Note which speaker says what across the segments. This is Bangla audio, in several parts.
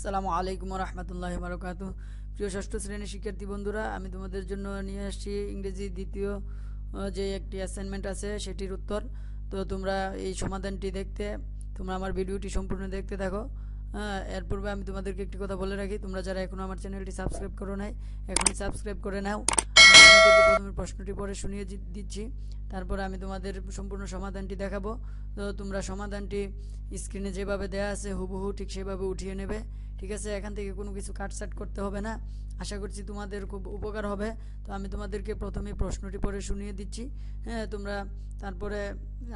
Speaker 1: আসসালামু আলাইকুম রহমতুল্লাহি বারাকাতুহু। প্রিয় ষষ্ঠ শ্রেণীর শিক্ষার্থী বন্ধুরা, আমি তোমাদের জন্য নিয়ে আসছি ইংরেজি দ্বিতীয় যে একটি অ্যাসাইনমেন্ট আছে সেটির উত্তর। তো তোমরা এই সমাধানটি দেখতে তোমরা আমার ভিডিওটি সম্পূর্ণ দেখতে থাকো। এর পূর্বে আমি তোমাদেরকে একটি কথা বলে রাখি, তোমরা যারা এখনও আমার চ্যানেলটি সাবস্ক্রাইব করো নাই এখনই সাবস্ক্রাইব করে নাও। আমি তোমাদেরকে প্রথমে প্রশ্নটি পরে শুনিয়ে দিচ্ছি, তারপরে আমি তোমাদের সম্পূর্ণ সমাধানটি দেখাবো। তো তোমরা সমাধানটি স্ক্রিনে যেভাবে দেওয়া আছে হুবহু ঠিক সেভাবে উঠিয়ে নেবে, ঠিক আছে? এখান থেকে কোনো কিছু কাটসাট করতে হবে না। আশা করছি তোমাদের খুব উপকার হবে। তো আমি তোমাদেরকে প্রথমে প্রশ্নটি পরে শুনিয়ে দিচ্ছি, তোমরা তারপরে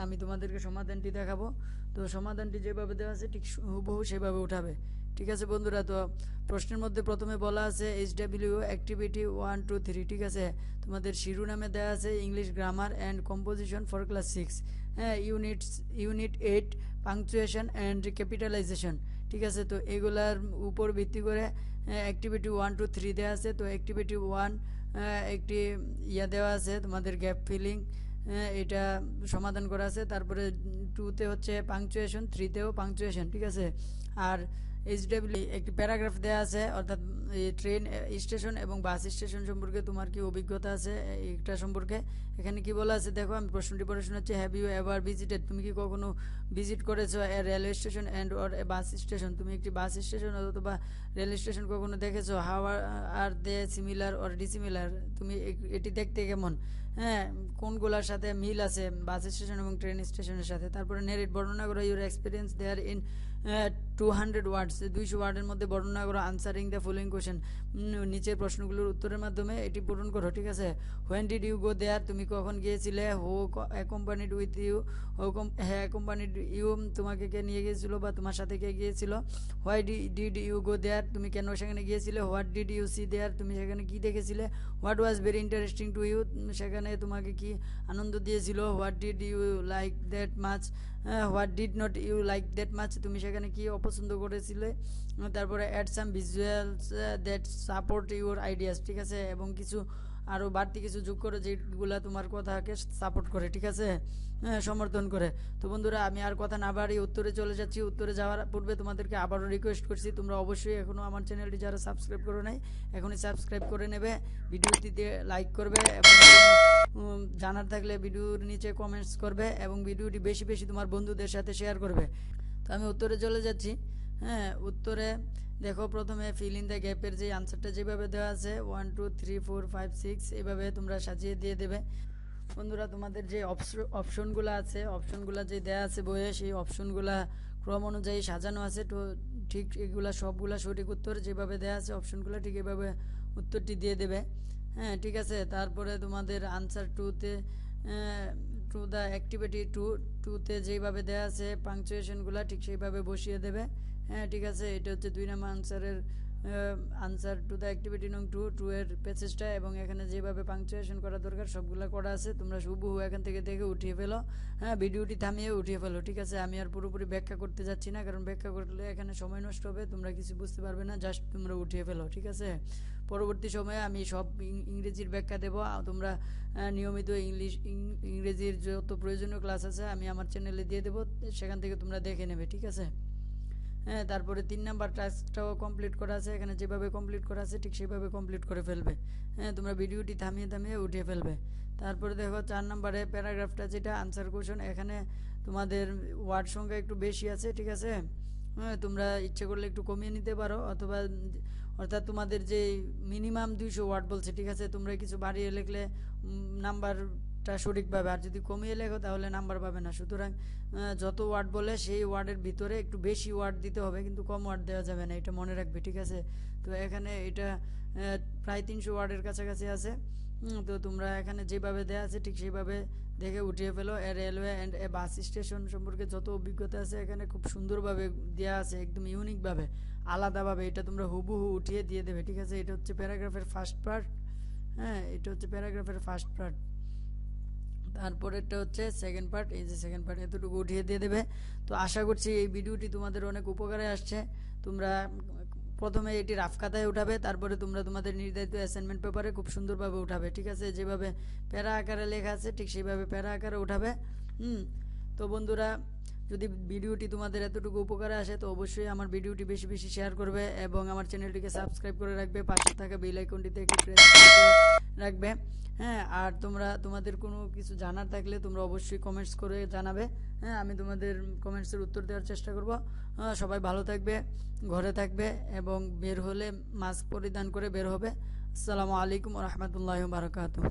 Speaker 1: আমি তোমাদেরকে সমাধানটি দেখাবো। তো সমাধানটি যেভাবে দেওয়া আছে ঠিক হুবহু সেভাবে উঠাবে, ঠিক আছে বন্ধুরা? তো প্রশ্নের মধ্যে প্রথমে বলা আছে HW অ্যাক্টিভিটি 1 2 3, ঠিক আছে? তোমাদের শিরোনামে দেওয়া আছে English grammar and composition for class 6, unit 8 punctuation and capitalization, ঠিক আছে? তো এগুলার উপর ভিত্তি করে অ্যাক্টিভিটি 1 2 3 দেওয়া আছে। তো অ্যাক্টিভিটি 1 একটি দেওয়া আছে তোমাদের গ্যাপ ফিলিং, এটা সমাধান করা আছে। তারপরে 2তে হচ্ছে পাংচুয়েশন, 3তেও পাংচুয়েশন, ঠিক আছে? আর HW একটি প্যারাগ্রাফ দেওয়া আছে, অর্থাৎ ট্রেন স্টেশন এবং বাস স্টেশন সম্পর্কে তোমার কি অভিজ্ঞতা আছে এইটা সম্পর্কে। এখানে কি বলা আছে দেখো, আমি প্রশ্নটি পড়ে শোনাচ্ছি। হ্যাভ ইউ এভার ভিজিটেড, তুমি কি কখনো ভিজিট করেছো a railway station and or a bus station, তুমি একটি বাস স্টেশন অথবা রেল স্টেশন কখনো দেখেছো? How are they similar or dissimilar, তুমি এটি দেখতে কেমন? কোনগুলোর সাথে মিল আছে বাস স্টেশন এবং ট্রেন স্টেশনের সাথে? তারপরে নেরেট, বর্ণনা করো ইউর এক্সপিরিয়েন্স দেয়ার ইন 200 ওয়ার্ডস, 200 ওয়ার্ডের মধ্যে বর্ণনা করো আনসারিং দ্য ফলোইং কোশ্চেন, নিচের প্রশ্নগুলোর উত্তরের মাধ্যমে এটি পূরণ করো, ঠিক আছে? When did you go there, তুমি কখন গিয়েছিলে? Who accompanied with you, accompanied you, তোমাকে কে নিয়ে গিয়েছিল বা তোমার সাথে কে গিয়েছিল? Why did you go there, তুমি কেন সেখানে গিয়েছিলে? What did you see there, তুমি সেখানে কি দেখেছিলে? What was very interesting to you, সেখানে তোমাকে কি আনন্দ দিয়েছিল? What did you like that much, what did not you like that much, তুমি সেখানে কি অপছন্দ করেছিলে? তারপরে add some visuals that support your ideas, ঠিক আছে? এবং কিছু আরও বাড়তি কিছু যোগ করে যেগুলো তোমার কথাকে সাপোর্ট করে, ঠিক আছে? সমর্থন করে। তো বন্ধুরা, আমি আর কথা না বাড়িয়ে উত্তরে চলে যাচ্ছি। উত্তরে যাওয়ার পূর্বে তোমাদেরকে আবারও রিকোয়েস্ট করছি, তোমরা অবশ্যই এখনও আমার চ্যানেলটি যারা সাবস্ক্রাইব করো নাই এখনই সাবস্ক্রাইব করে নেবে, ভিডিওটিতে লাইক করবে এবং জানার থাকলে ভিডিওর নিচে কমেন্টস করবে এবং ভিডিওটি বেশি বেশি তোমার বন্ধুদের সাথে শেয়ার করবে। তো আমি উত্তরে চলে যাচ্ছি। উত্তরে দেখো, প্রথমে ফিল ইন দ্য গ্যাপের যে আনসারটা যেভাবে দেওয়া আছে 1 2 3 4 5 6 এভাবে তোমরা সাজিয়ে দিয়ে দেবে। বন্ধুরা, তোমাদের যে অপশনগুলো আছে, অপশনগুলো যে দেওয়া আছে বইয়ে, সেই অপশনগুলো ক্রম অনুযায়ী সাজানো আছে। তো ঠিক এগুলা সবগুলা সঠিক উত্তর যেভাবে দেওয়া আছে অপশনগুলো ঠিক এভাবে উত্তরটি দিয়ে দেবে, ঠিক আছে? তারপরে তোমাদের আনসার 2তে টু দ্য অ্যাক্টিভিটি 2তে যেইভাবে দেওয়া আছে পাংচুয়েশনগুলো ঠিক সেইভাবে বসিয়ে দেবে, ঠিক আছে? এটা হচ্ছে 2 নম্বর আনসার টু দ্য অ্যাক্টিভিটি নং 2 এর প্যাসেজটা, এবং এখানে যেভাবে পাংচুয়েশন করা দরকার সবগুলো করা আছে। তোমরা হুবহু এখান থেকে দেখে উঠিয়ে ফেলো, ভিডিওটি থামিয়ে উঠিয়ে ফেলো, ঠিক আছে? আমি আর পুরোপুরি ব্যাখ্যা করতে যাচ্ছি না, কারণ ব্যাখ্যা করলে এখানে সময় নষ্ট হবে, তোমরা কিছু বুঝতে পারবে না, জাস্ট তোমরা উঠিয়ে ফেলো, ঠিক আছে? পরবর্তী সময়ে আমি সব ইংরেজির ব্যাখ্যা দেবো। তোমরা নিয়মিত ইংরেজির যত প্রয়োজনীয় ক্লাস আছে আমি আমার চ্যানেলে দিয়ে দেবো, সেখান থেকে তোমরা দেখে নেবে, ঠিক আছে? তারপরে 3 নাম্বার টাস্কটাও কমপ্লিট করা আছে, এখানে যেভাবে কমপ্লিট করা আছে ঠিক সেভাবে কমপ্লিট করে ফেলবে, তোমরা ভিডিওটি থামিয়ে থামিয়ে উঠিয়ে ফেলবে। তারপরে দেখো 4 নাম্বারে প্যারাগ্রাফটা যেটা আনসার কোশ্চেন, এখানে তোমাদের ওয়ার্ড সংখ্যা একটু বেশি আছে, ঠিক আছে? তোমরা ইচ্ছে করলে একটু কমিয়ে নিতে পারো, অথবা অর্থাৎ তোমাদের যে মিনিমাম 200 ওয়ার্ড বলছে, ঠিক আছে? তোমরা কিছু বাড়িয়ে লিখলে নাম্বারটা সঠিক পাবে, আর যদি কমিয়ে লেখো তাহলে নাম্বার পাবে না। সুতরাং যত ওয়ার্ড বলে সেই ওয়ার্ডের ভিতরে একটু বেশি ওয়ার্ড দিতে হবে, কিন্তু কম ওয়ার্ড দেওয়া যাবে না, এটা মনে রাখবে, ঠিক আছে? তো এখানে এটা প্রায় 300 ওয়ার্ডের কাছাকাছি আছে। তো তোমরা এখানে যেভাবে দেওয়া আছে ঠিক সেইভাবে দেখে উঠিয়ে ফেলো। Railway and a bus station সম্পর্কে যত অভিজ্ঞতা আছে এখানে খুব সুন্দরভাবে দেওয়া আছে, একদম ইউনিকভাবে, আলাদাভাবে, এটা তোমরা হুবহু উঠিয়ে দিয়ে দেবে, ঠিক আছে? এটা হচ্ছে প্যারাগ্রাফের ফার্স্ট পার্ট, এটা হচ্ছে প্যারাগ্রাফের ফার্স্ট পার্ট। তারপরেরটা হচ্ছে সেকেন্ড পার্ট, এই যে সেকেন্ড পার্ট, এতটুকু উঠিয়ে দিয়ে দেবে। তো আশা করছি এই ভিডিওটি তোমাদের অনেক উপকারে আসছে। তোমরা প্রথমে এটি রাফ খাতায় উঠাবে, তারপরে তোমরা তোমাদের নির্ধারিত অ্যাসাইনমেন্ট পেপারে খুব সুন্দরভাবে উঠাবে, ঠিক আছে? যেভাবে প্যারা আকারে লেখা আছে ঠিক সেইভাবে প্যারা আকারে উঠাবে। তো বন্ধুরা, যদি ভিডিওটি তোমাদের এতটুকু উপকারে আসে তো অবশ্যই আমার ভিডিওটি বেশি বেশি শেয়ার করবে এবং আমার চ্যানেলটিকে সাবস্ক্রাইব করে রাখবে, পাশে থাকা বেল আইকনটিতে একটি প্রেস করে রাখবে। হ্যাঁ, আর তোমাদের কোনো কিছু জানার থাকলে তোমরা অবশ্যই কমেন্টস করে জানাবে। হ্যাঁ, আমি তোমাদের কমেন্টসের উত্তর দেওয়ার চেষ্টা করব। সবাই ভালো থাকবে, ঘরে থাকবে এবং বের হলে মাস্ক পরিধান করে বের হবে। আসসালামু আলাইকুম ওয়া রাহমাতুল্লাহি ওয়া বারাকাতুহু।